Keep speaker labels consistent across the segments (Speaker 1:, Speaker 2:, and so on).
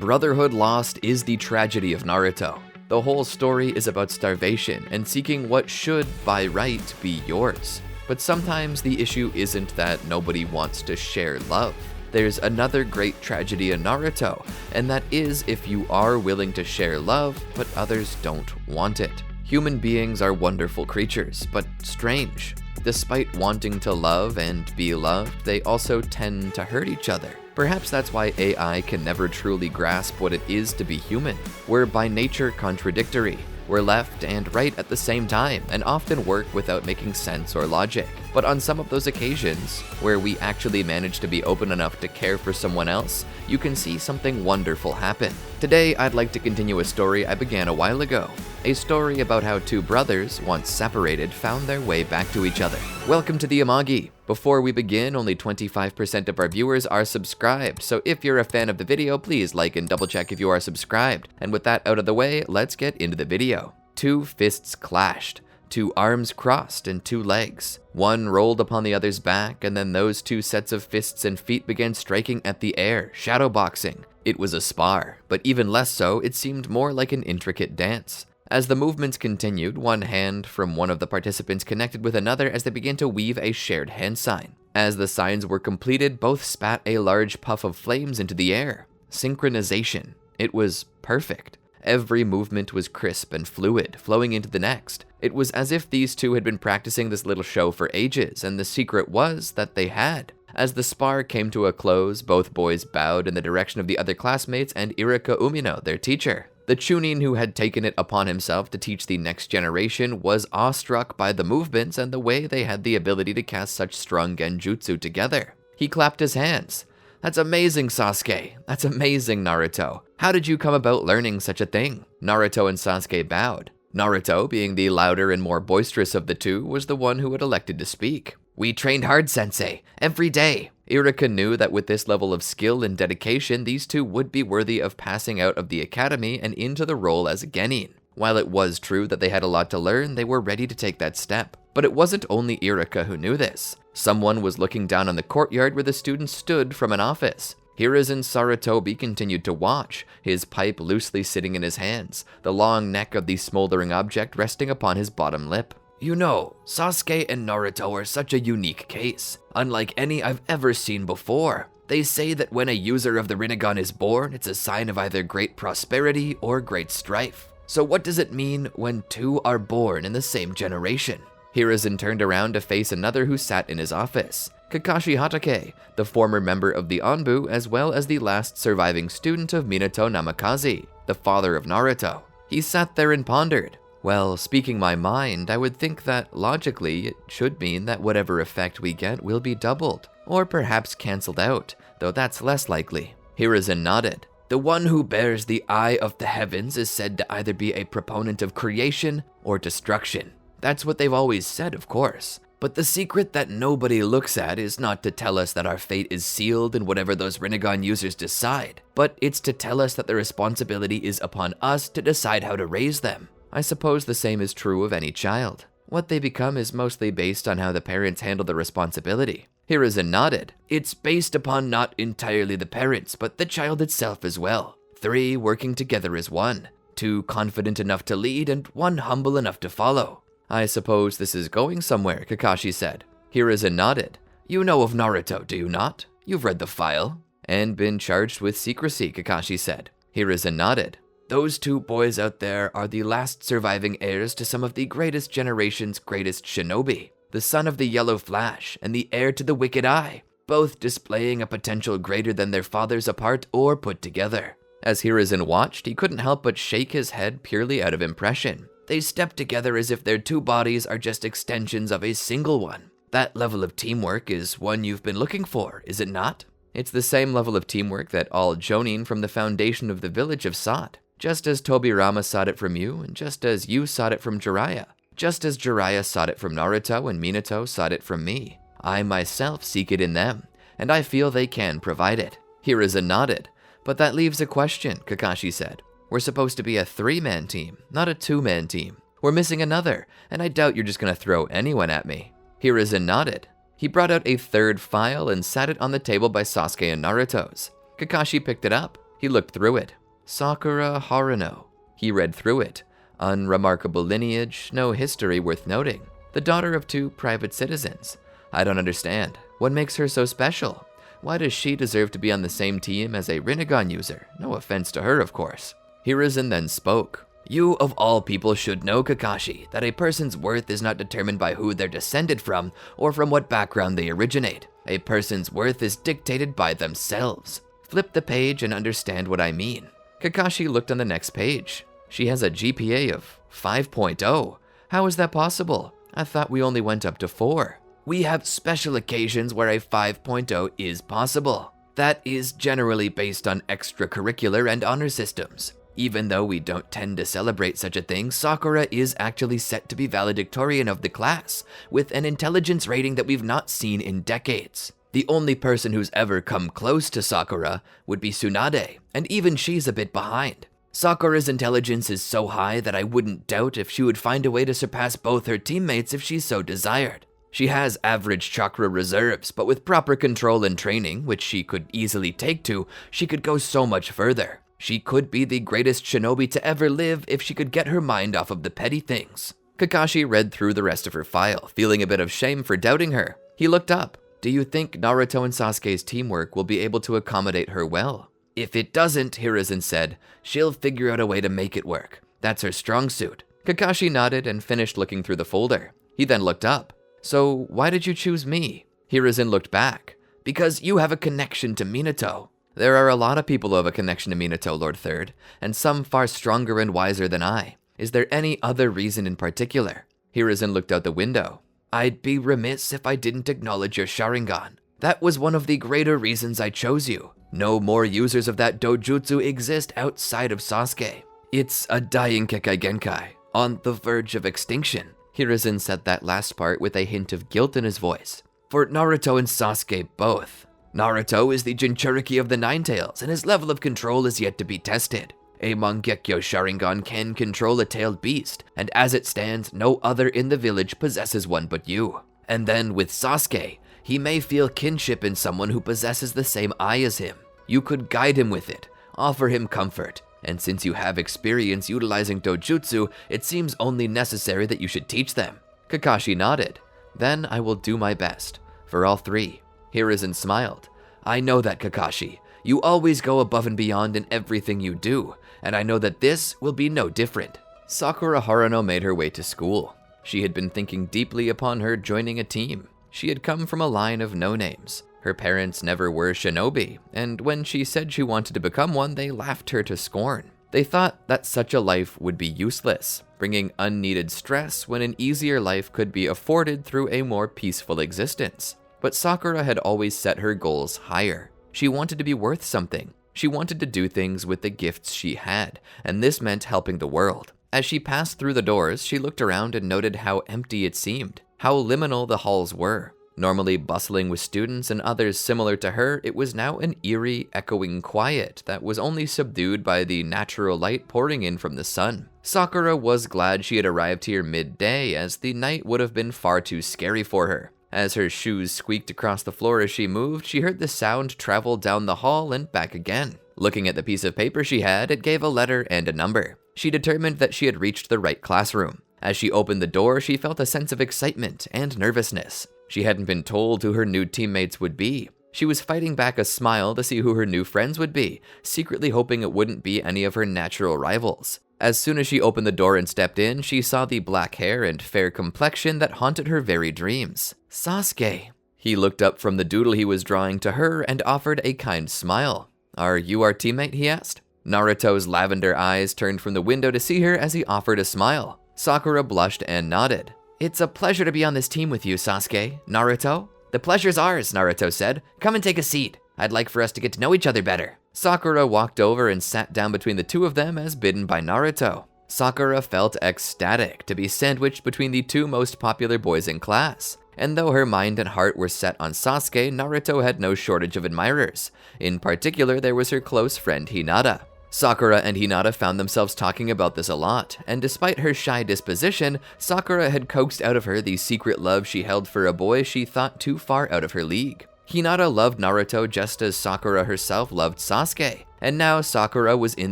Speaker 1: Brotherhood lost is the tragedy of Naruto. The whole story is about starvation and seeking what should, by right, be yours. But sometimes the issue isn't that nobody wants to share love. There's another great tragedy in Naruto, and that is if you are willing to share love, but others don't want it. Human beings are wonderful creatures, but strange. Despite wanting to love and be loved, they also tend to hurt each other. Perhaps that's why AI can never truly grasp what it is to be human. We're by nature contradictory. We're left and right at the same time, and often work without making sense or logic. But on some of those occasions, where we actually manage to be open enough to care for someone else, you can see something wonderful happen. Today, I'd like to continue a story I began a while ago. A story about how two brothers, once separated, found their way back to each other. Welcome to the Amagi. Before we begin, only 25% of our viewers are subscribed, so if you're a fan of the video, please like and double check if you are subscribed. And with that out of the way, let's get into the video. Two fists clashed. Two arms crossed and two legs. One rolled upon the other's back, and then those two sets of fists and feet began striking at the air, shadowboxing. It was a spar, but even less so, it seemed more like an intricate dance. As the movements continued, one hand from one of the participants connected with another as they began to weave a shared hand sign. As the signs were completed, both spat a large puff of flames into the air. Synchronization. It was perfect. Every movement was crisp and fluid, flowing into the next. It was as if these two had been practicing this little show for ages, and the secret was that they had. As the spar came to a close, both boys bowed in the direction of the other classmates and Irika Umino, their teacher. The Chunin who had taken it upon himself to teach the next generation was awestruck by the movements and the way they had the ability to cast such strong genjutsu together. He clapped his hands. "That's amazing, Sasuke. That's amazing, Naruto. How did you come about learning such a thing?" Naruto and Sasuke bowed. Naruto, being the louder and more boisterous of the two, was the one who had elected to speak. "We trained hard, sensei, every day." Irika knew that with this level of skill and dedication, these two would be worthy of passing out of the academy and into the role as a genin. While it was true that they had a lot to learn, they were ready to take that step. But it wasn't only Irika who knew this. Someone was looking down on the courtyard where the students stood from an office. Hiruzen Sarutobi continued to watch, his pipe loosely sitting in his hands, the long neck of the smoldering object resting upon his bottom lip. "You know, Sasuke and Naruto are such a unique case, unlike any I've ever seen before. They say that when a user of the Rinnegan is born, it's a sign of either great prosperity or great strife. So what does it mean when two are born in the same generation?" Hiruzen turned around to face another who sat in his office, Kakashi Hatake, the former member of the Anbu as well as the last surviving student of Minato Namikaze, the father of Naruto. He sat there and pondered. Well, speaking my mind, I would think that, logically, it should mean that whatever effect we get will be doubled, or perhaps cancelled out, though that's less likely. Hiruzen nodded. "The one who bears the eye of the heavens is said to either be a proponent of creation or destruction. That's what they've always said, of course. But the secret that nobody looks at is not to tell us that our fate is sealed in whatever those Rinnegan users decide, but it's to tell us that the responsibility is upon us to decide how to raise them. I suppose the same is true of any child. What they become is mostly based on how the parents handle the responsibility." Hiruzen nodded. "It's based upon not entirely the parents, but the child itself as well. 3 working together as one. 2 confident enough to lead and 1 humble enough to follow." "I suppose this is going somewhere," Kakashi said. Hiruzen nodded. "You know of Naruto, do you not? You've read the file." "And been charged with secrecy," Kakashi said. Hiruzen nodded. "Those 2 boys out there are the last surviving heirs to some of the greatest generation's greatest shinobi, the son of the Yellow Flash and the heir to the Wicked Eye, both displaying a potential greater than their fathers apart or put together." As Hiruzen watched, he couldn't help but shake his head purely out of impression. They step together as if their 2 bodies are just extensions of a single one. That level of teamwork is one you've been looking for, is it not? It's the same level of teamwork that all Jonin from the foundation of the village have sought. Just as Tobirama sought it from you, and just as you sought it from Jiraiya. Just as Jiraiya sought it from Naruto and Minato sought it from me. I myself seek it in them, and I feel they can provide it. Hiruzen nodded. "But that leaves a question," Kakashi said. "We're supposed to be a 3-man team, not a 2-man team. We're missing another, and I doubt you're just gonna throw anyone at me." Hiruzen nodded. He brought out a 3rd file and sat it on the table by Sasuke and Naruto's. Kakashi picked it up. He looked through it. Sakura Haruno. He read through it. Unremarkable lineage, no history worth noting. The daughter of 2 private citizens. I don't understand. What makes her so special? Why does she deserve to be on the same team as a Rinnegan user? No offense to her, of course. Hiruzen then spoke. You of all people should know, Kakashi, that a person's worth is not determined by who they're descended from or from what background they originate. A person's worth is dictated by themselves. Flip the page and understand what I mean. Kakashi looked on the next page. She has a GPA of 5.0. How is that possible? I thought we only went up to 4. We have special occasions where a 5.0 is possible. That is generally based on extracurricular and honor systems. Even though we don't tend to celebrate such a thing, Sakura is actually set to be valedictorian of the class, with an intelligence rating that we've not seen in decades. The only person who's ever come close to Sakura would be Tsunade, and even she's a bit behind. Sakura's intelligence is so high that I wouldn't doubt if she would find a way to surpass both her teammates if she so desired. She has average chakra reserves, but with proper control and training, which she could easily take to, she could go so much further. She could be the greatest shinobi to ever live if she could get her mind off of the petty things. Kakashi read through the rest of her file, feeling a bit of shame for doubting her. He looked up. Do you think Naruto and Sasuke's teamwork will be able to accommodate her well? If it doesn't, Hiruzen said, she'll figure out a way to make it work. That's her strong suit. Kakashi nodded and finished looking through the folder. He then looked up. So why did you choose me? Hiruzen looked back. Because you have a connection to Minato. There are a lot of people who have a connection to Minato, Lord Third, and some far stronger and wiser than I. Is there any other reason in particular? Hiruzen looked out the window. I'd be remiss if I didn't acknowledge your Sharingan. That was one of the greater reasons I chose you. No more users of that dojutsu exist outside of Sasuke. It's a dying Kekai Genkai, on the verge of extinction. Hiruzen said that last part with a hint of guilt in his voice. For Naruto and Sasuke both. Naruto is the Jinchuriki of the Ninetales, and his level of control is yet to be tested. A Mangekyo Sharingan can control a tailed beast, and as it stands, no other in the village possesses one but you. And then with Sasuke, he may feel kinship in someone who possesses the same eye as him. You could guide him with it, offer him comfort, and since you have experience utilizing dojutsu, it seems only necessary that you should teach them. Kakashi nodded. Then I will do my best, for all 3. Hiruzen smiled. I know that, Kakashi. You always go above and beyond in everything you do, and I know that this will be no different. Sakura Haruno made her way to school. She had been thinking deeply upon her joining a team. She had come from a line of no-names. Her parents never were shinobi, and when she said she wanted to become one, they laughed her to scorn. They thought that such a life would be useless, bringing unneeded stress when an easier life could be afforded through a more peaceful existence. But Sakura had always set her goals higher. She wanted to be worth something. She wanted to do things with the gifts she had, and this meant helping the world. As she passed through the doors, she looked around and noted how empty it seemed, how liminal the halls were. Normally bustling with students and others similar to her, it was now an eerie, echoing quiet that was only subdued by the natural light pouring in from the sun. Sakura was glad she had arrived here midday, as the night would have been far too scary for her. As her shoes squeaked across the floor as she moved, she heard the sound travel down the hall and back again. Looking at the piece of paper she had, it gave a letter and a number. She determined that she had reached the right classroom. As she opened the door, she felt a sense of excitement and nervousness. She hadn't been told who her new teammates would be. She was fighting back a smile to see who her new friends would be, secretly hoping it wouldn't be any of her natural rivals. As soon as she opened the door and stepped in, she saw the black hair and fair complexion that haunted her very dreams. Sasuke. He looked up from the doodle he was drawing to her and offered a kind smile. Are you our teammate? He asked. Naruto's lavender eyes turned from the window to see her as he offered a smile. Sakura blushed and nodded. It's a pleasure to be on this team with you, Sasuke. Naruto? The pleasure's ours, Naruto said. Come and take a seat. I'd like for us to get to know each other better. Sakura walked over and sat down between the two of them as bidden by Naruto. Sakura felt ecstatic to be sandwiched between the 2 most popular boys in class. And though her mind and heart were set on Sasuke, Naruto had no shortage of admirers. In particular, there was her close friend Hinata. Sakura and Hinata found themselves talking about this a lot, and despite her shy disposition, Sakura had coaxed out of her the secret love she held for a boy she thought too far out of her league. Hinata loved Naruto just as Sakura herself loved Sasuke, and now Sakura was in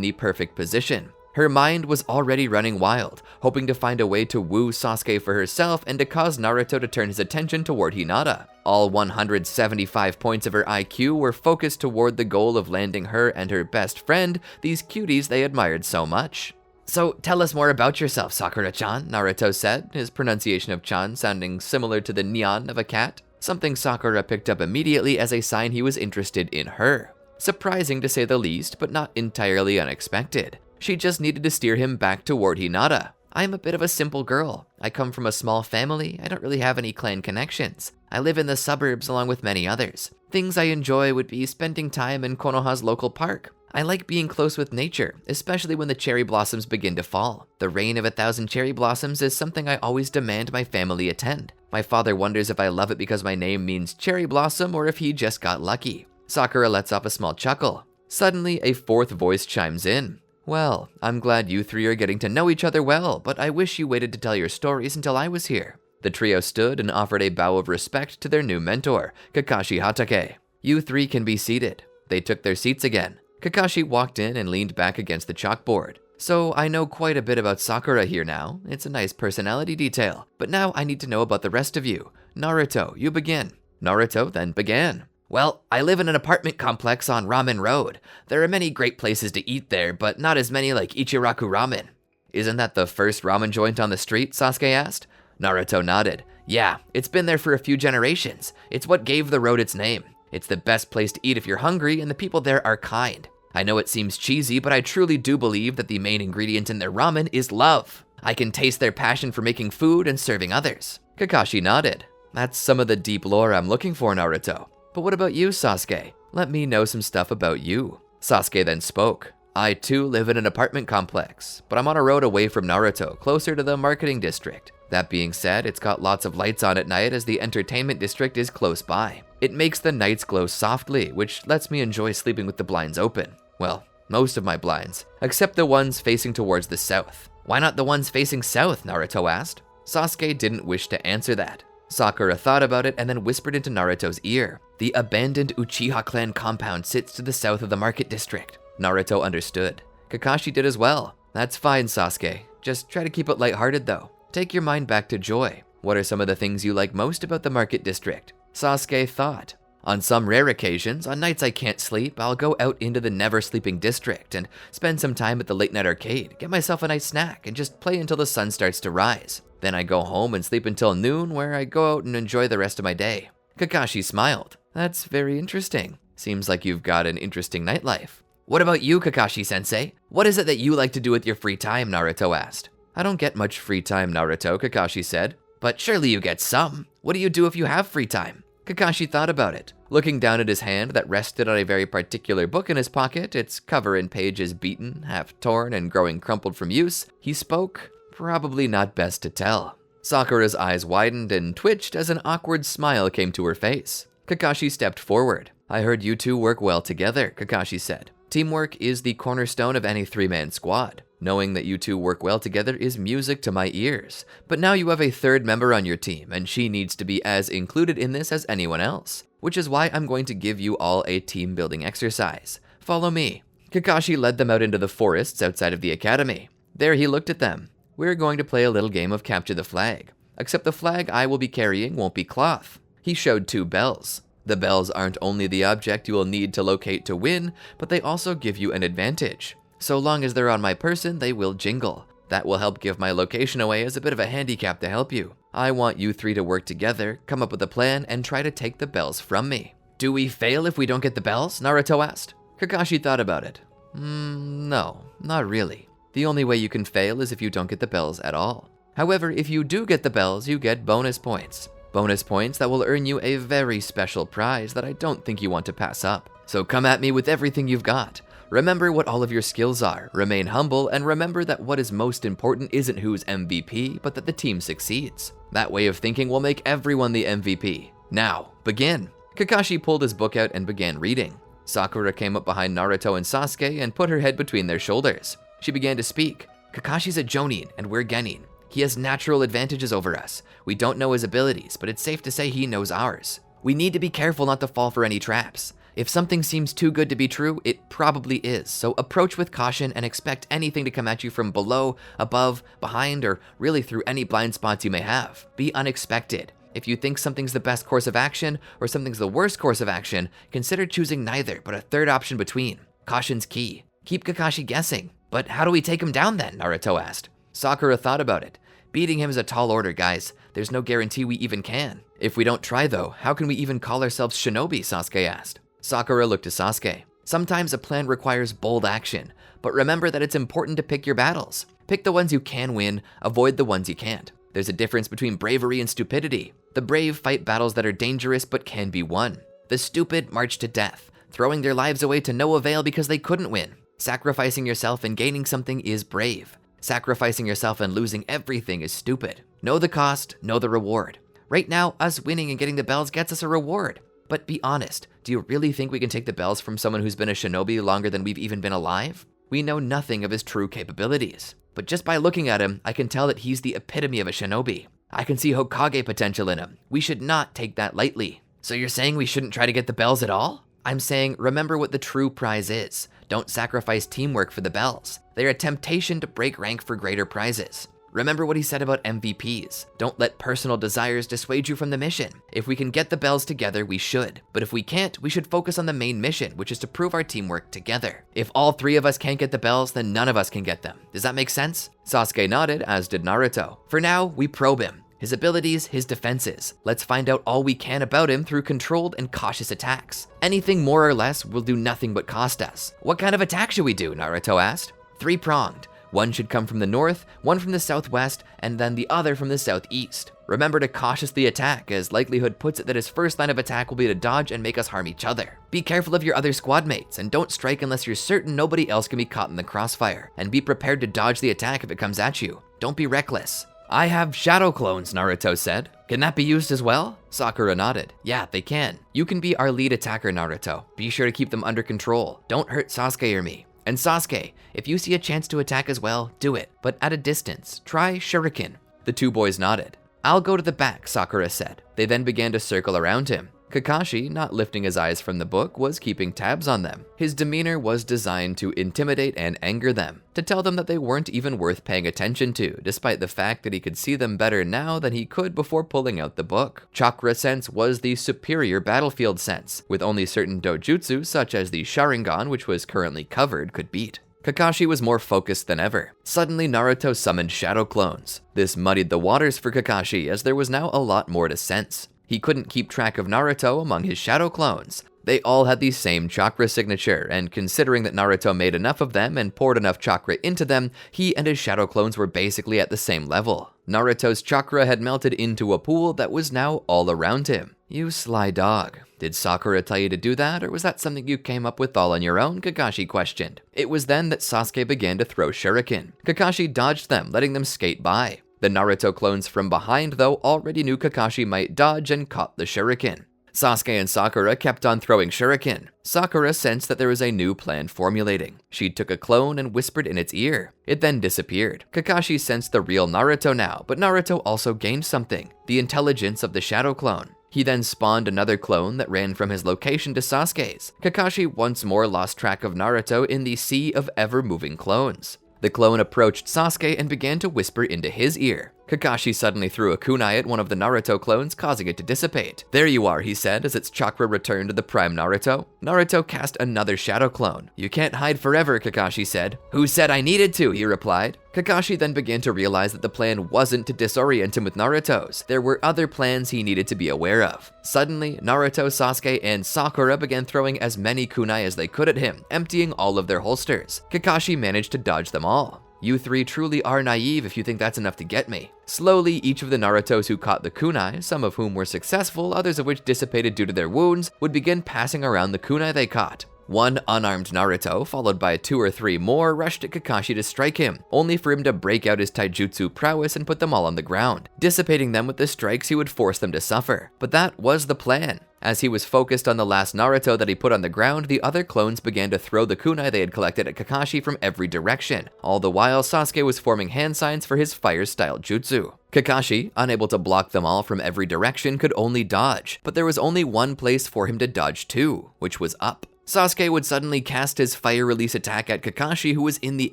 Speaker 1: the perfect position. Her mind was already running wild, hoping to find a way to woo Sasuke for herself and to cause Naruto to turn his attention toward Hinata. All 175 points of her IQ were focused toward the goal of landing her and her best friend, these cuties they admired so much. "So tell us more about yourself, Sakura-chan," Naruto said, his pronunciation of chan sounding similar to the nyan of a cat, something Sakura picked up immediately as a sign he was interested in her. Surprising to say the least, but not entirely unexpected. She just needed to steer him back toward Hinata. "I'm a bit of a simple girl. I come from a small family. I don't really have any clan connections. I live in the suburbs along with many others. Things I enjoy would be spending time in Konoha's local park. I like being close with nature, especially when the cherry blossoms begin to fall. The rain of 1,000 cherry blossoms is something I always demand my family attend. My father wonders if I love it because my name means cherry blossom or if he just got lucky." Sakura lets off a small chuckle. Suddenly, a fourth voice chimes in. "Well, I'm glad you three are getting to know each other well, but I wish you waited to tell your stories until I was here." The trio stood and offered a bow of respect to their new mentor, Kakashi Hatake. "You three can be seated." They took their seats again. Kakashi walked in and leaned back against the chalkboard. "So I know quite a bit about Sakura here now. It's a nice personality detail. But now I need to know about the rest of you. Naruto, you begin." Naruto then began. "Well, I live in an apartment complex on Ramen Road. There are many great places to eat there, but not as many like Ichiraku Ramen." "Isn't that the first ramen joint on the street?" Sasuke asked. Naruto nodded. "Yeah, it's been there for a few generations. It's what gave the road its name. It's the best place to eat if you're hungry, and the people there are kind. I know it seems cheesy, but I truly do believe that the main ingredient in their ramen is love. I can taste their passion for making food and serving others." Kakashi nodded. "That's some of the deep lore I'm looking for, Naruto. But what about you, Sasuke? Let me know some stuff about you." Sasuke then spoke. "I too live in an apartment complex, but I'm on a road away from Naruto, closer to the marketing district. That being said, it's got lots of lights on at night as the entertainment district is close by. It makes the nights glow softly, which lets me enjoy sleeping with the blinds open. Well, most of my blinds, except the ones facing towards the south." "Why not the ones facing south?" Naruto asked. Sasuke didn't wish to answer that. Sakura thought about it and then whispered into Naruto's ear. "The abandoned Uchiha clan compound sits to the south of the market district." Naruto understood. Kakashi did as well. "That's fine, Sasuke. Just try to keep it lighthearted though. Take your mind back to joy. What are some of the things you like most about the market district?" Sasuke thought. "On some rare occasions, on nights I can't sleep, I'll go out into the never sleeping district and spend some time at the late night arcade, get myself a nice snack, and just play until the sun starts to rise. Then I go home and sleep until noon, where I go out and enjoy the rest of my day." Kakashi smiled. "That's very interesting. Seems like you've got an interesting nightlife." "What about you, Kakashi-sensei? What is it that you like to do with your free time?" Naruto asked. "I don't get much free time, Naruto," Kakashi said. "But surely you get some. What do you do if you have free time?" Kakashi thought about it. Looking down at his hand that rested on a very particular book in his pocket, its cover and pages beaten, half torn, and growing crumpled from use, he spoke. "Probably not best to tell." Sakura's eyes widened and twitched as an awkward smile came to her face. Kakashi stepped forward. "I heard you two work well together," Kakashi said. "Teamwork is the cornerstone of any three-man squad. Knowing that you two work well together is music to my ears. But now you have a third member on your team, and she needs to be as included in this as anyone else, which is why I'm going to give you all a team-building exercise. Follow me." Kakashi led them out into the forests outside of the academy. There he looked at them. "We're going to play a little game of capture the flag. Except the flag I will be carrying won't be cloth." He showed 2 bells. The bells aren't only the object you will need to locate to win, but they also give you an advantage. So long as they're on my person, they will jingle. That will help give my location away as a bit of a handicap to help you. I want you 3 to work together, come up with a plan, and try to take the bells from me." "Do we fail if we don't get the bells?" Naruto asked. Kakashi thought about it. No, not really. The only way you can fail is if you don't get the bells at all. However, if you do get the bells, you get bonus points. Bonus points that will earn you a very special prize that I don't think you want to pass up. So come at me with everything you've got. Remember what all of your skills are, remain humble, and remember that what is most important isn't who's MVP, but that the team succeeds. That way of thinking will make everyone the MVP. Now, begin." Kakashi pulled his book out and began reading. Sakura came up behind Naruto and Sasuke and put her head between their shoulders. She began to speak. "Kakashi's a Jonin, and we're Genin. He has natural advantages over us. We don't know his abilities, but it's safe to say he knows ours. We need to be careful not to fall for any traps. If something seems too good to be true, it probably is, so approach with caution and expect anything to come at you from below, above, behind, or really through any blind spots you may have. Be unexpected. If you think something's the best course of action or something's the worst course of action, consider choosing neither, but a third option between. Caution's key. Keep Kakashi guessing. But how do we take him down then? Naruto asked. Sakura thought about it. Beating him is a tall order, guys. There's no guarantee we even can. If we don't try though, how can we even call ourselves shinobi? Sasuke asked. Sakura looked to Sasuke. Sometimes a plan requires bold action, but remember that it's important to pick your battles. Pick the ones you can win, avoid the ones you can't. There's a difference between bravery and stupidity. The brave fight battles that are dangerous but can be won. The stupid march to death, throwing their lives away to no avail because they couldn't win. Sacrificing yourself and gaining something is brave. Sacrificing yourself and losing everything is stupid. Know the cost, know the reward. Right now, us winning and getting the bells gets us a reward. But be honest, do you really think we can take the bells from someone who's been a shinobi longer than we've even been alive? We know nothing of his true capabilities. But just by looking at him, I can tell that he's the epitome of a shinobi. I can see Hokage potential in him. We should not take that lightly. So you're saying we shouldn't try to get the bells at all? I'm saying remember what the true prize is. Don't sacrifice teamwork for the bells. They're a temptation to break rank for greater prizes. Remember what he said about MVPs. Don't let personal desires dissuade you from the mission. If we can get the bells together, we should. But if we can't, we should focus on the main mission, which is to prove our teamwork together. If all three of us can't get the bells, then none of us can get them. Does that make sense? Sasuke nodded, as did Naruto. For now, we probe him. His abilities, his defenses. Let's find out all we can about him through controlled and cautious attacks. Anything more or less will do nothing but cost us. What kind of attack should we do? Naruto asked. Three-pronged. One should come from the north, one from the southwest, and then the other from the southeast. Remember to cautiously attack, as likelihood puts it that his first line of attack will be to dodge and make us harm each other. Be careful of your other squad mates, and don't strike unless you're certain nobody else can be caught in the crossfire, and be prepared to dodge the attack if it comes at you. Don't be reckless. I have shadow clones, Naruto said. Can that be used as well? Sakura nodded. Yeah, they can. You can be our lead attacker, Naruto. Be sure to keep them under control. Don't hurt Sasuke or me. And Sasuke, if you see a chance to attack as well, do it, but at a distance. Try shuriken. The two boys nodded. I'll go to the back, Sakura said. They then began to circle around him. Kakashi, not lifting his eyes from the book, was keeping tabs on them. His demeanor was designed to intimidate and anger them, to tell them that they weren't even worth paying attention to, despite the fact that he could see them better now than he could before pulling out the book. Chakra sense was the superior battlefield sense, with only certain dojutsu, such as the Sharingan, which was currently covered, could beat. Kakashi was more focused than ever. Suddenly, Naruto summoned shadow clones. This muddied the waters for Kakashi, as there was now a lot more to sense. He couldn't keep track of Naruto among his shadow clones. They all had the same chakra signature, and considering that Naruto made enough of them and poured enough chakra into them, he and his shadow clones were basically at the same level. Naruto's chakra had melted into a pool that was now all around him. You sly dog. Did Sakura tell you to do that, or was that something you came up with all on your own? Kakashi questioned. It was then that Sasuke began to throw shuriken. Kakashi dodged them, letting them skate by. The Naruto clones from behind, though, already knew Kakashi might dodge and caught the shuriken. Sasuke and Sakura kept on throwing shuriken. Sakura sensed that there was a new plan formulating. She took a clone and whispered in its ear. It then disappeared. Kakashi sensed the real Naruto now, but Naruto also gained something, the intelligence of the shadow clone. He then spawned another clone that ran from his location to Sasuke's. Kakashi once more lost track of Naruto in the sea of ever-moving clones. The clone approached Sasuke and began to whisper into his ear. Kakashi suddenly threw a kunai at one of the Naruto clones, causing it to dissipate. There you are, he said, as its chakra returned to the prime Naruto. Naruto cast another shadow clone. You can't hide forever, Kakashi said. Who said I needed to, he replied. Kakashi then began to realize that the plan wasn't to disorient him with Naruto's. There were other plans he needed to be aware of. Suddenly, Naruto, Sasuke, and Sakura began throwing as many kunai as they could at him, emptying all of their holsters. Kakashi managed to dodge them all. You three truly are naive if you think that's enough to get me. Slowly, each of the Narutos who caught the kunai, some of whom were successful, others of which dissipated due to their wounds, would begin passing around the kunai they caught. One unarmed Naruto, followed by 2 or 3 more, rushed at Kakashi to strike him, only for him to break out his taijutsu prowess and put them all on the ground. Dissipating them with the strikes, he would force them to suffer. But that was the plan. As he was focused on the last Naruto that he put on the ground, the other clones began to throw the kunai they had collected at Kakashi from every direction. All the while, Sasuke was forming hand signs for his fire-style jutsu. Kakashi, unable to block them all from every direction, could only dodge, but there was only one place for him to dodge to, which was up. Sasuke would suddenly cast his fire release attack at Kakashi, who was in the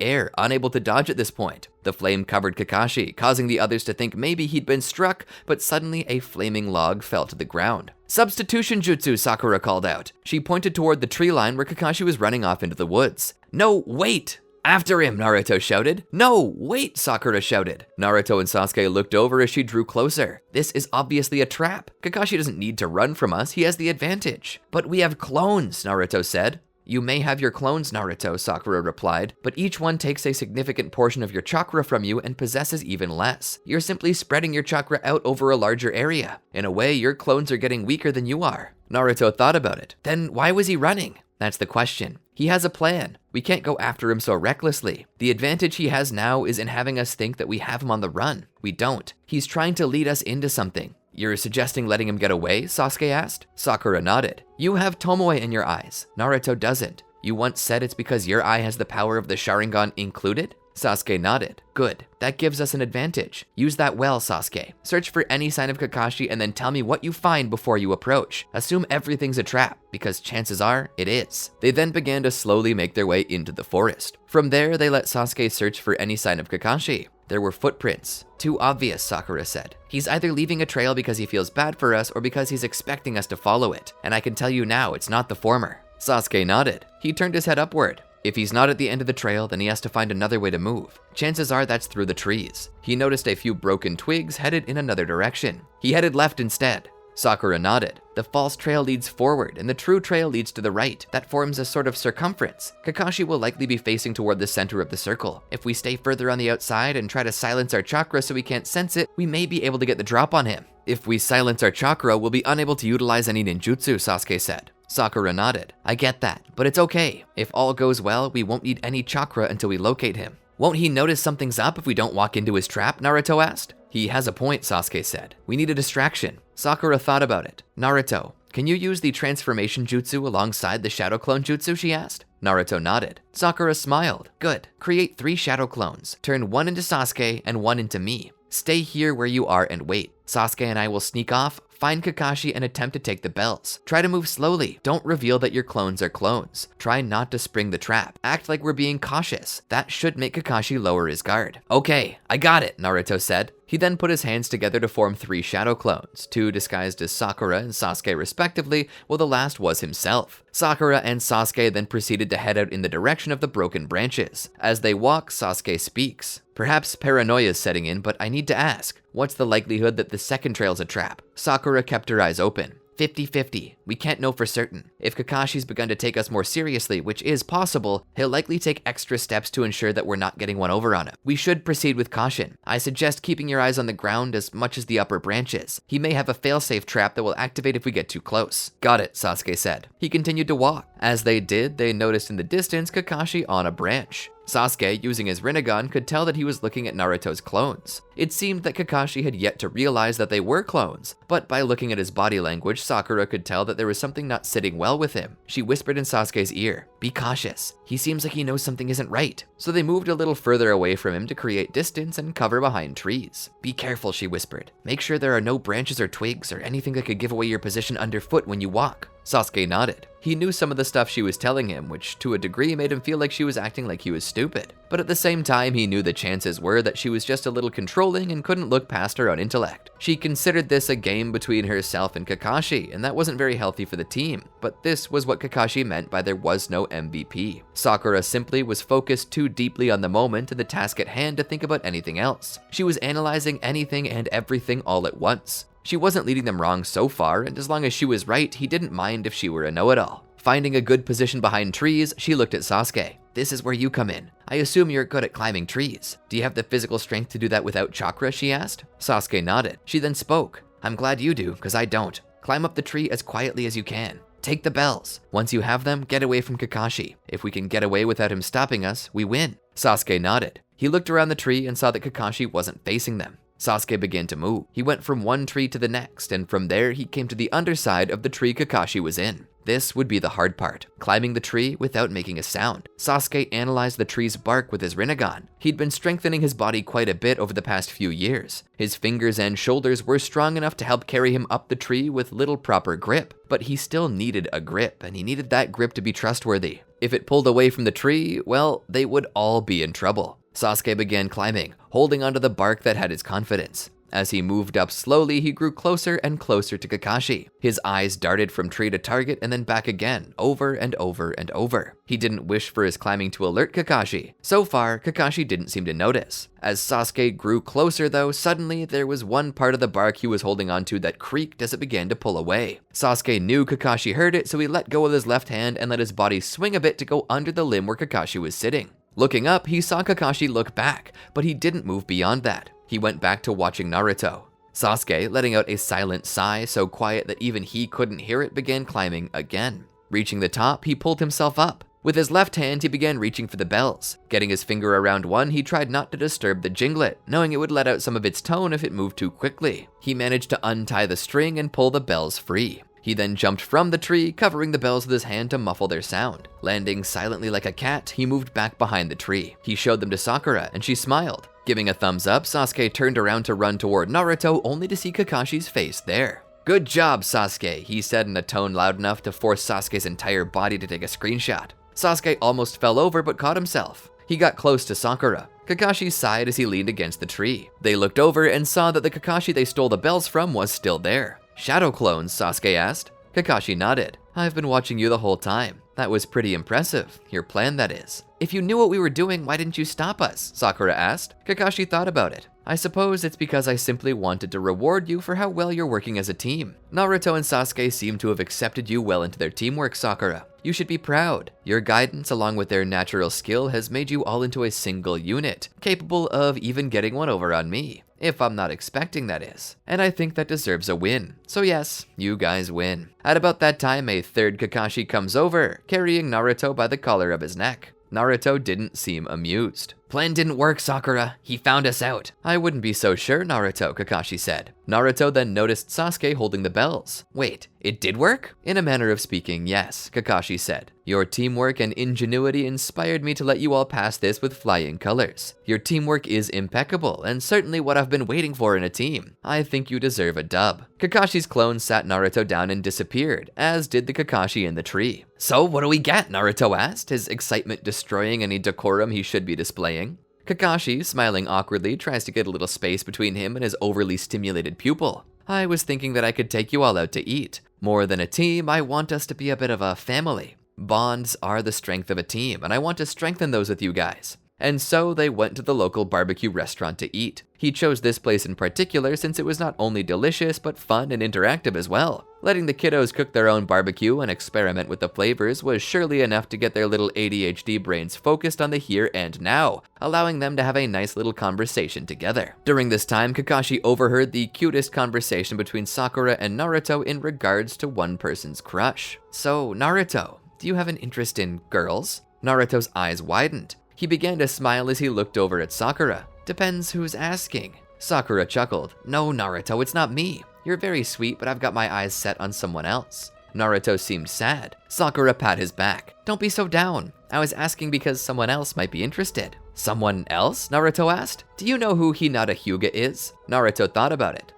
Speaker 1: air, unable to dodge at this point. The flame covered Kakashi, causing the others to think maybe he'd been struck, but suddenly a flaming log fell to the ground. "Substitution jutsu," Sakura called out. She pointed toward the tree line where Kakashi was running off into the woods. "No, wait! After him," Naruto shouted. "No, wait," Sakura shouted. Naruto and Sasuke looked over as she drew closer. "This is obviously a trap. Kakashi doesn't need to run from us, he has the advantage." "But we have clones," Naruto said. "You may have your clones, Naruto," Sakura replied, "but each one takes a significant portion of your chakra from you and possesses even less. You're simply spreading your chakra out over a larger area. In a way, your clones are getting weaker than you are." Naruto thought about it. Then why was he running? That's the question. He has a plan. We can't go after him so recklessly. The advantage he has now is in having us think that we have him on the run. We don't. He's trying to lead us into something. "You're suggesting letting him get away?" Sasuke asked. Sakura nodded. "You have Tomoe in your eyes. Naruto doesn't. You once said it's because your eye has the power of the Sharingan included?" Sasuke nodded. "Good. That gives us an advantage. Use that well, Sasuke. Search for any sign of Kakashi and then tell me what you find before you approach. Assume everything's a trap, because chances are it is." They then began to slowly make their way into the forest. From there, they let Sasuke search for any sign of Kakashi. There were footprints. "Too obvious," Sakura said. "He's either leaving a trail because he feels bad for us or because he's expecting us to follow it. And I can tell you now, it's not the former." Sasuke nodded. He turned his head upward. If he's not at the end of the trail, then he has to find another way to move. Chances are that's through the trees. He noticed a few broken twigs headed in another direction. He headed left instead. Sakura nodded. "The false trail leads forward, and the true trail leads to the right. That forms a sort of circumference. Kakashi will likely be facing toward the center of the circle. If we stay further on the outside and try to silence our chakra so we can't sense it, we may be able to get the drop on him." "If we silence our chakra, we'll be unable to utilize any ninjutsu," Sasuke said. Sakura nodded. "I get that, but it's okay. If all goes well, we won't need any chakra until we locate him." "Won't he notice something's up if we don't walk into his trap?" Naruto asked. "He has a point," Sasuke said. "We need a distraction." Sakura thought about it. "Naruto, can you use the transformation jutsu alongside the shadow clone jutsu?" she asked. Naruto nodded. Sakura smiled. "Good. Create 3 shadow clones. Turn one into Sasuke and one into me. Stay here where you are and wait. Sasuke and I will sneak off, find Kakashi, and attempt to take the bells. Try to move slowly. Don't reveal that your clones are clones. Try not to spring the trap. Act like we're being cautious. That should make Kakashi lower his guard." "Okay, I got it," Naruto said. He then put his hands together to form 3 shadow clones, 2 disguised as Sakura and Sasuke respectively, while the last was himself. Sakura and Sasuke then proceeded to head out in the direction of the broken branches. As they walk, Sasuke speaks. "Perhaps paranoia is setting in, but I need to ask, what's the likelihood that the second trail's a trap?" Sakura kept her eyes open. 50-50. We can't know for certain. If Kakashi's begun to take us more seriously, which is possible, he'll likely take extra steps to ensure that we're not getting one over on him. We should proceed with caution. I suggest keeping your eyes on the ground as much as the upper branches. He may have a failsafe trap that will activate if we get too close." "Got it," Sasuke said. He continued to walk. As they did, they noticed in the distance Kakashi on a branch. Sasuke, using his Rinnegan, could tell that he was looking at Naruto's clones. It seemed that Kakashi had yet to realize that they were clones, but by looking at his body language, Sakura could tell that there was something not sitting well with him. She whispered in Sasuke's ear, "Be cautious. He seems like he knows something isn't right." So they moved a little further away from him to create distance and cover behind trees. "Be careful," she whispered. "Make sure there are no branches or twigs or anything that could give away your position underfoot when you walk." Sasuke nodded. He knew some of the stuff she was telling him, which to a degree made him feel like she was acting like he was stupid. But at the same time, he knew the chances were that she was just a little controlling and couldn't look past her own intellect. She considered this a game between herself and Kakashi, and that wasn't very healthy for the team. But this was what Kakashi meant by there was no MVP. Sakura simply was focused too deeply on the moment and the task at hand to think about anything else. She was analyzing anything and everything all at once. She wasn't leading them wrong so far, and as long as she was right, he didn't mind if she were a know-it-all. Finding a good position behind trees, she looked at Sasuke. "This is where you come in. I assume you're good at climbing trees. Do you have the physical strength to do that without chakra?" she asked. Sasuke nodded. She then spoke. "I'm glad you do, because I don't. Climb up the tree as quietly as you can. Take the bells. Once you have them, get away from Kakashi. If we can get away without him stopping us, we win." Sasuke nodded. He looked around the tree and saw that Kakashi wasn't facing them. Sasuke began to move. He went from one tree to the next, and from there he came to the underside of the tree Kakashi was in. This would be the hard part, climbing the tree without making a sound. Sasuke analyzed the tree's bark with his Rinnegan. He'd been strengthening his body quite a bit over the past few years. His fingers and shoulders were strong enough to help carry him up the tree with little proper grip, but he still needed a grip, and he needed that grip to be trustworthy. If it pulled away from the tree, well, they would all be in trouble. Sasuke began climbing, holding onto the bark that had his confidence. As he moved up slowly, he grew closer and closer to Kakashi. His eyes darted from tree to target and then back again, over and over and over. He didn't wish for his climbing to alert Kakashi. So far, Kakashi didn't seem to notice. As Sasuke grew closer though, suddenly there was one part of the bark he was holding onto that creaked as it began to pull away. Sasuke knew Kakashi heard it, so he let go with his left hand and let his body swing a bit to go under the limb where Kakashi was sitting. Looking up, he saw Kakashi look back, but he didn't move beyond that. He went back to watching Naruto. Sasuke, letting out a silent sigh so quiet that even he couldn't hear it, began climbing again. Reaching the top, he pulled himself up. With his left hand, he began reaching for the bells. Getting his finger around one, he tried not to disturb the jinglet, knowing it would let out some of its tone if it moved too quickly. He managed to untie the string and pull the bells free. He then jumped from the tree, covering the bells with his hand to muffle their sound. Landing silently like a cat, he moved back behind the tree. He showed them to Sakura, and she smiled. Giving a thumbs up, Sasuke turned around to run toward Naruto, only to see Kakashi's face there. "Good job, Sasuke," he said in a tone loud enough to force Sasuke's entire body to take a screenshot. Sasuke almost fell over but caught himself. He got close to Sakura. Kakashi sighed as he leaned against the tree. They looked over and saw that the Kakashi they stole the bells from was still there. "Shadow clones?" Sasuke asked. Kakashi nodded. "I've been watching you the whole time. That was pretty impressive. Your plan, that is." "If you knew what we were doing, why didn't you stop us?" Sakura asked. Kakashi thought about it. "I suppose it's because I simply wanted to reward you for how well you're working as a team. Naruto and Sasuke seem to have accepted you well into their teamwork, Sakura. You should be proud. Your guidance, along with their natural skill, has made you all into a single unit, capable of even getting one over on me. If I'm not expecting, that is. And I think that deserves a win. So yes, you guys win." At about that time, a third Kakashi comes over, carrying Naruto by the collar of his neck. Naruto didn't seem amused. "Plan didn't work, Sakura. He found us out." "I wouldn't be so sure, Naruto," Kakashi said. Naruto then noticed Sasuke holding the bells. "Wait, it did work?" "In a manner of speaking, yes," Kakashi said. "Your teamwork and ingenuity inspired me to let you all pass this with flying colors. Your teamwork is impeccable, and certainly what I've been waiting for in a team. I think you deserve a dub." Kakashi's clone sat Naruto down and disappeared, as did the Kakashi in the tree. "So what do we get?" Naruto asked, his excitement destroying any decorum he should be displaying. Kakashi, smiling awkwardly, tries to get a little space between him and his overly stimulated pupil. "I was thinking that I could take you all out to eat. More than a team, I want us to be a bit of a family. Bonds are the strength of a team, and I want to strengthen those with you guys." And so they went to the local barbecue restaurant to eat. He chose this place in particular since it was not only delicious, but fun and interactive as well. Letting the kiddos cook their own barbecue and experiment with the flavors was surely enough to get their little ADHD brains focused on the here and now, allowing them to have a nice little conversation together. During this time, Kakashi overheard the cutest conversation between Sakura and Naruto in regards to one person's crush. "So, Naruto, do you have an interest in girls?" Naruto's eyes widened. He began to smile as he looked over at Sakura. "Depends who's asking." Sakura chuckled. "No, Naruto, it's not me. You're very sweet, but I've got my eyes set on someone else." Naruto seemed sad. Sakura pat his back. "Don't be so down. I was asking because someone else might be interested." "Someone else?" Naruto asked. "Do you know who Hinata Hyuga is?" Naruto thought about it.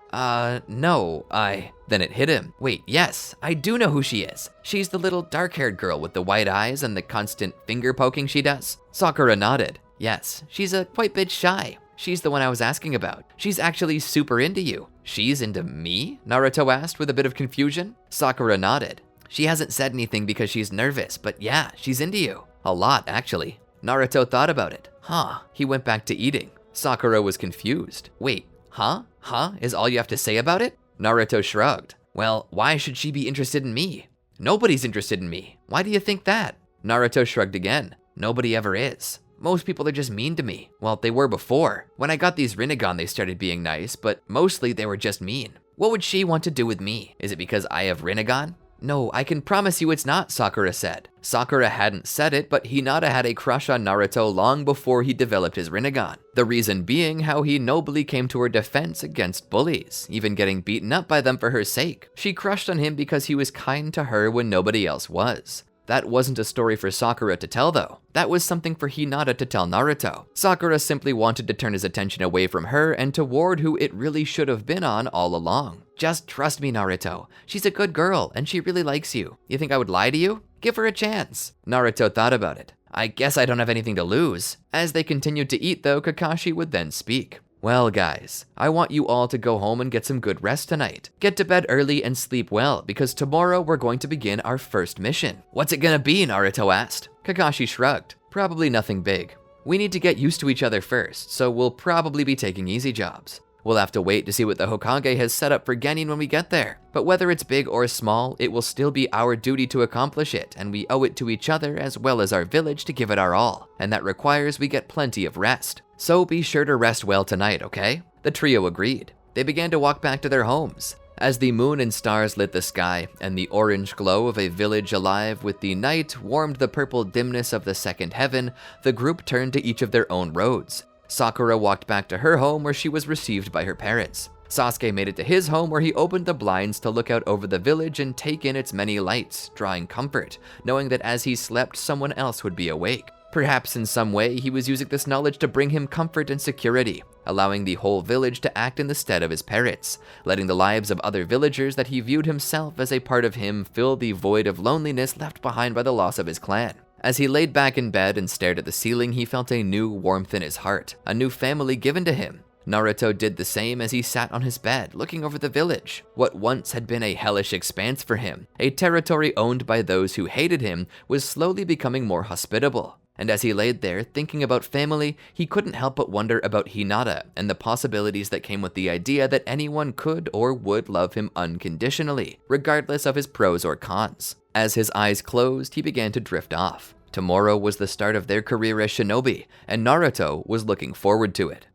Speaker 1: No, Then it hit him. "Wait, yes, I do know who she is. She's the little dark-haired girl with the white eyes and the constant finger poking she does." Sakura nodded. "Yes, she's a quite bit shy. She's the one I was asking about. She's actually super into you." "She's into me?" Naruto asked with a bit of confusion. Sakura nodded. "She hasn't said anything because she's nervous, but yeah, she's into you. A lot, actually." Naruto thought about it. He went back to eating. Sakura was confused. "Wait, huh? Is all you have to say about it?" Naruto shrugged. "Well, why should she be interested in me? Nobody's interested in me. Why do you think that?" Naruto shrugged again. "Nobody ever is. Most people are just mean to me. Well, they were before. When I got these Rinnegan, they started being nice, but mostly they were just mean. What would she want to do with me? Is it because I have Rinnegan?" "No, I can promise you it's not," Sakura said. Sakura hadn't said it, but Hinata had a crush on Naruto long before he developed his Rinnegan. The reason being how he nobly came to her defense against bullies, even getting beaten up by them for her sake. She crushed on him because he was kind to her when nobody else was. That wasn't a story for Sakura to tell though. That was something for Hinata to tell Naruto. Sakura simply wanted to turn his attention away from her and toward who it really should have been on all along. "Just trust me, Naruto. She's a good girl and she really likes you. You think I would lie to you? Give her a chance." Naruto thought about it. "I guess I don't have anything to lose." As they continued to eat though, Kakashi would then speak. "Well guys, I want you all to go home and get some good rest tonight. Get to bed early and sleep well, because tomorrow we're going to begin our first mission." "What's it gonna be?" Naruto asked. Kakashi shrugged. "Probably nothing big. We need to get used to each other first, so we'll probably be taking easy jobs. We'll have to wait to see what the Hokage has set up for Genin when we get there. But whether it's big or small, it will still be our duty to accomplish it, and we owe it to each other as well as our village to give it our all. And that requires we get plenty of rest. So be sure to rest well tonight, okay?" The trio agreed. They began to walk back to their homes. As the moon and stars lit the sky, and the orange glow of a village alive with the night warmed the purple dimness of the second heaven, the group turned to each of their own roads. Sakura walked back to her home where she was received by her parents. Sasuke made it to his home where he opened the blinds to look out over the village and take in its many lights, drawing comfort, knowing that as he slept, someone else would be awake. Perhaps in some way, he was using this knowledge to bring him comfort and security, allowing the whole village to act in the stead of his parents, letting the lives of other villagers that he viewed himself as a part of him fill the void of loneliness left behind by the loss of his clan. As he laid back in bed and stared at the ceiling, he felt a new warmth in his heart, a new family given to him. Naruto did the same as he sat on his bed, looking over the village. What once had been a hellish expanse for him, a territory owned by those who hated him, was slowly becoming more hospitable. And as he laid there, thinking about family, he couldn't help but wonder about Hinata and the possibilities that came with the idea that anyone could or would love him unconditionally, regardless of his pros or cons. As his eyes closed, he began to drift off. Tomorrow was the start of their career as shinobi, and Naruto was looking forward to it.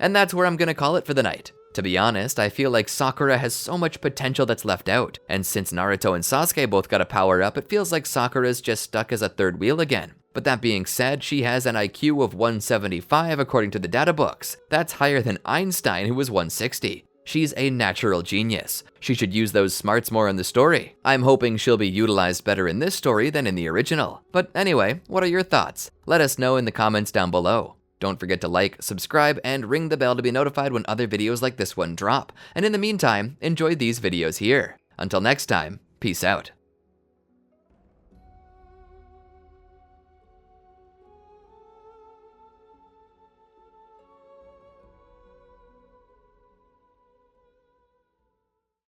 Speaker 1: And that's where I'm gonna call it for the night. To be honest, I feel like Sakura has so much potential that's left out, and since Naruto and Sasuke both got a power up, it feels like Sakura's just stuck as a third wheel again. But that being said, she has an IQ of 175 according to the data books. That's higher than Einstein, who was 160. She's a natural genius. She should use those smarts more in the story. I'm hoping she'll be utilized better in this story than in the original. But anyway, what are your thoughts? Let us know in the comments down below. Don't forget to like, subscribe, and ring the bell to be notified when other videos like this one drop. And in the meantime, enjoy these videos here. Until next time, peace out.